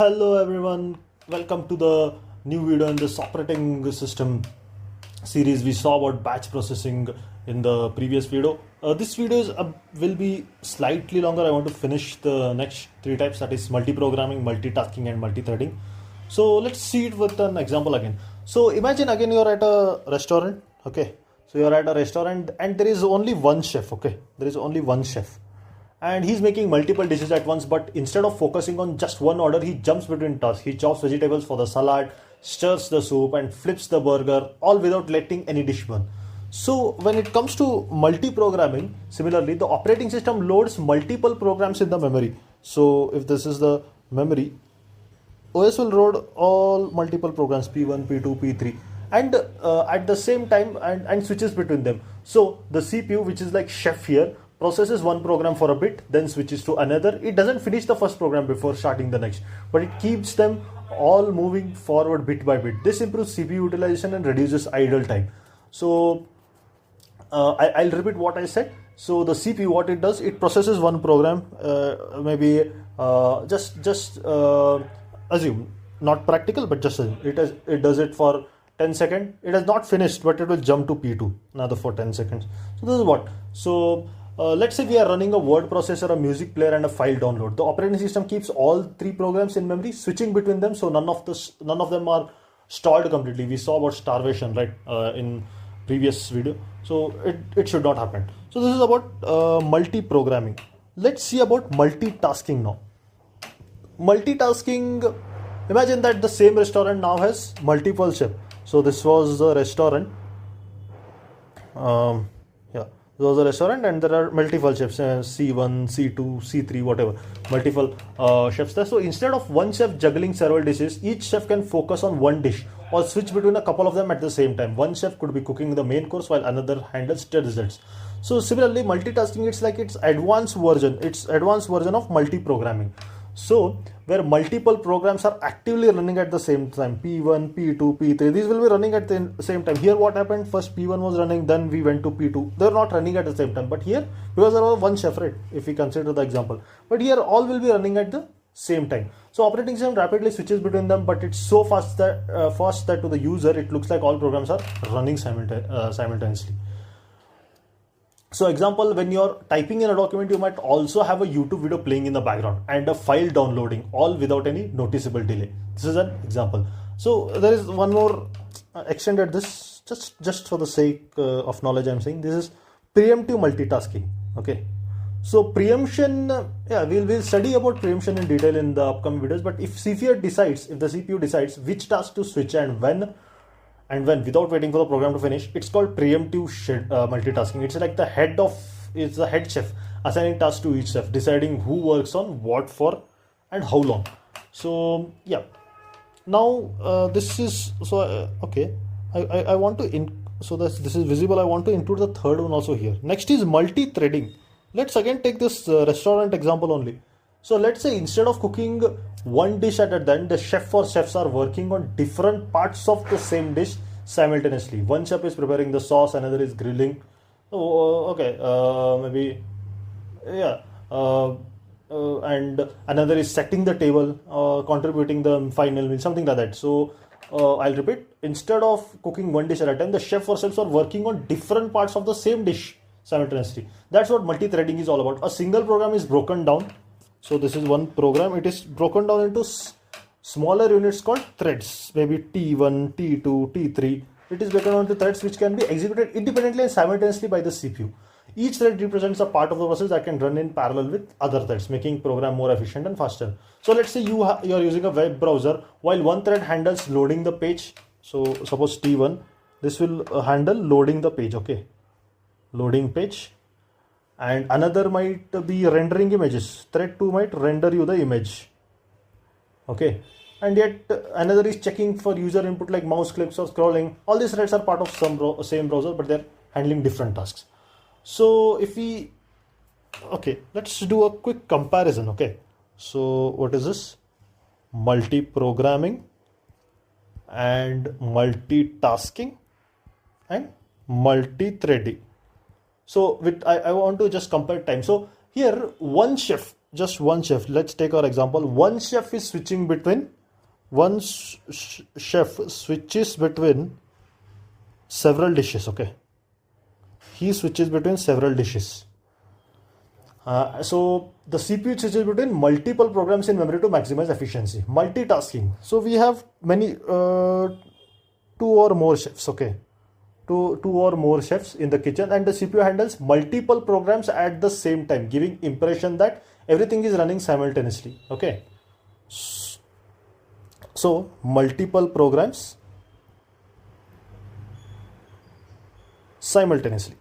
Hello everyone, welcome to the new video in this operating system series. We saw about batch processing in the previous video. This video will be slightly longer. I want to finish the next three types, that is multiprogramming, multitasking and multithreading. So let's see it with an example again. So imagine again you're at a restaurant, okay? So you're at a restaurant and there is only one chef, okay? There is only one chef. And he's making multiple dishes at once, but instead of focusing on just one order, he jumps between tasks. He chops vegetables for the salad, stirs the soup and flips the burger, all without letting any dish burn. So when it comes to multi-programming, similarly, the operating system loads multiple programs in the memory. So if this is the memory, OS will load all multiple programs, P1, P2, P3, and at the same time and switches between them. So the CPU, which is like chef here, processes one program for a bit, then switches to another. It doesn't finish the first program before starting the next, but it keeps them all moving forward bit by bit. This improves CPU utilization and reduces idle time. So I'll repeat what I said. So the CPU, what it does, it processes one program, maybe just assume, not practical, but just assume. It does it for 10 seconds. It has not finished, but it will jump to P2 another for 10 seconds. So this is what. So let's say we are running a word processor, a music player and a file download. The operating system keeps all three programs in memory, switching between them, so none of them are stalled completely. We saw about starvation, right, in previous video. So it should not happen. So this is about multi-programming. Let's see about multitasking now. Multitasking, imagine that the same restaurant now has multiple chefs. So this was the restaurant. There was a restaurant and there are multiple chefs, C1, C2, C3, whatever, multiple chefs there. So instead of one chef juggling several dishes, each chef can focus on one dish or switch between a couple of them at the same time. One chef could be cooking the main course while another handles the desserts. So similarly, multitasking, it's like its advanced version of multi-programming. So where multiple programs are actively running at the same time, P1, P2, P3, these will be running at the same time. Here what happened, first P1 was running, then we went to P2. They're not running at the same time, but here, because there was one chef, right, if we consider the example, but here all will be running at the same time. So operating system rapidly switches between them, but it's so fast that to the user it looks like all programs are running simultaneously. So example, when you're typing in a document, you might also have a YouTube video playing in the background and a file downloading, all without any noticeable delay. This is an example. So there is one more extended this, just for the sake of knowledge I'm saying, this is preemptive multitasking. Okay. So preemption, we'll study about preemption in detail in the upcoming videos, but if the CPU decides which task to switch and when without waiting for the program to finish, it's called preemptive multitasking. It's like the head chef assigning tasks to each chef, deciding who works on what for and how long. So yeah, now this is so okay. I want to so this is visible. I want to include the third one also here. Next is multi-threading. Let's again take this restaurant example only. So let's say instead of cooking one dish at a time, the chef or chefs are working on different parts of the same dish simultaneously. One chef is preparing the sauce, another is grilling. And another is setting the table, contributing the final meal, something like that. So I'll repeat, instead of cooking one dish at a time, the chef or chefs are working on different parts of the same dish simultaneously. That's what multi-threading is all about. A single program is broken down. So this is one program. It is broken down into smaller units called threads, maybe T1, T2, T3. It is broken down into threads which can be executed independently and simultaneously by the CPU. Each thread represents a part of the process that can run in parallel with other threads, making program more efficient and faster. So let's say you are using a web browser while one thread handles loading the page. So suppose T1, this will handle loading the page, okay, loading page. And another might be rendering images. Thread 2 might render you the image. Okay. And yet another is checking for user input like mouse clicks or scrolling. All these threads are part of same browser, but they're handling different tasks. So if let's do a quick comparison. Okay. So what is this? Multi-programming and multitasking and multi-threading. So I want to just compare time. So here one chef just one chef. Let's take our example. One chef is switching between chef switches between several dishes. Okay, he switches between several dishes. So the CPU switches between multiple programs in memory to maximize efficiency. Multitasking. So we have many two or more chefs. Okay, two or more chefs in the kitchen, and the CPU handles multiple programs at the same time, giving impression that everything is running simultaneously. Okay, so multiple programs simultaneously.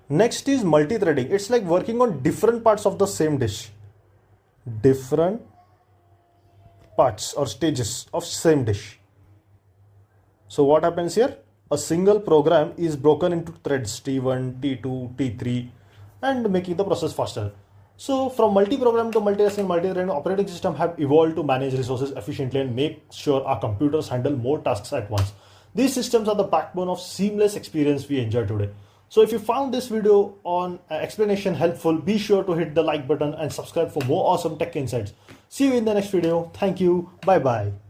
Next is multi-threading. It's like working on different parts of the same dish. Different parts or stages of same dish. So what happens here? A single program is broken into threads T1, T2, T3 and making the process faster. So from multi-program to multitasking, multi-threading, operating system have evolved to manage resources efficiently and make sure our computers handle more tasks at once. These systems are the backbone of seamless experience we enjoy today. So if you found this video on explanation helpful, be sure to hit the like button and subscribe for more awesome tech insights. See you in the next video. Thank you. Bye bye.